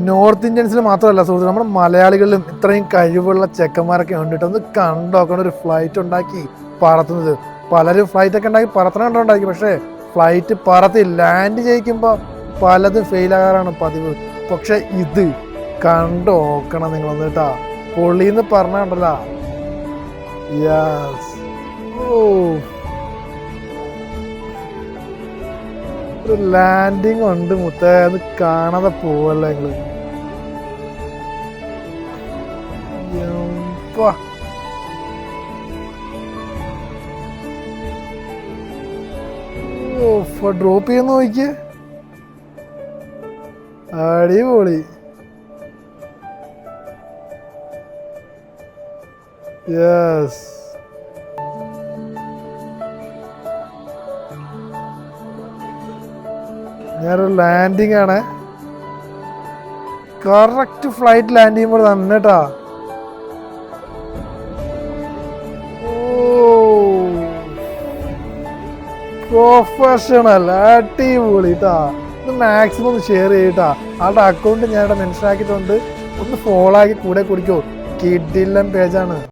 North ഇന്ത്യൻസിൽ മാത്രമല്ല സുഹൃത്ത്, നമ്മുടെ മലയാളികളിലും ഇത്രയും കഴിവുള്ള ചെക്കന്മാരൊക്കെ ഉണ്ട്. ഒന്ന് കണ്ടോക്കണം, ഒരു ഫ്ലൈറ്റ് ഉണ്ടാക്കി പറത്തുന്നത്. പലരും ഫ്ലൈറ്റ് ഒക്കെ ഉണ്ടാക്കി പറത്തണ കണ്ടുണ്ടാക്കി, പക്ഷേ ഫ്ലൈറ്റ് പറത്തി ലാൻഡ് ചെയ്യിക്കുമ്പോൾ പലതും ഫെയിൽ ആകാറാണ് പതിവ്. പക്ഷെ ഇത് കണ്ടു നോക്കണം നിങ്ങൾ വന്നിട്ടാ, പൊള്ളിന്ന് പറഞ്ഞാണ്ടല്ല. യെസ്, ഓ, ഒരു ലാൻഡിങ് ഉണ്ട് മുത്തേ, അത് കാണാതെ പോവല്ല നിങ്ങള്. ഡ്രോപ്പ് ചെയ്യുന്ന നോക്കിയേ, അടിപൊളി. യെസ്, ഞാനൊരു ലാൻഡിങ് ആണ്, കറക്റ്റ് ഫ്ലൈറ്റ് ലാൻഡ് ചെയ്യുമ്പോൾ തന്നെ കേട്ടാ. പ്രൊഫഷണൽ, അടിപൊളി ട്ടാ. ഇത് മാക്സിമം ഒന്ന് ഷെയർ ചെയ്യട്ടാ. ആളുടെ അക്കൗണ്ട് ഞാൻ ഇവിടെ മെൻഷൻ ആക്കിയിട്ടുണ്ട്, ഒന്ന് ഫോളോ ആക്കി കൂടെ കുടിക്കോ. കിഡിലൻ പേജാണ്.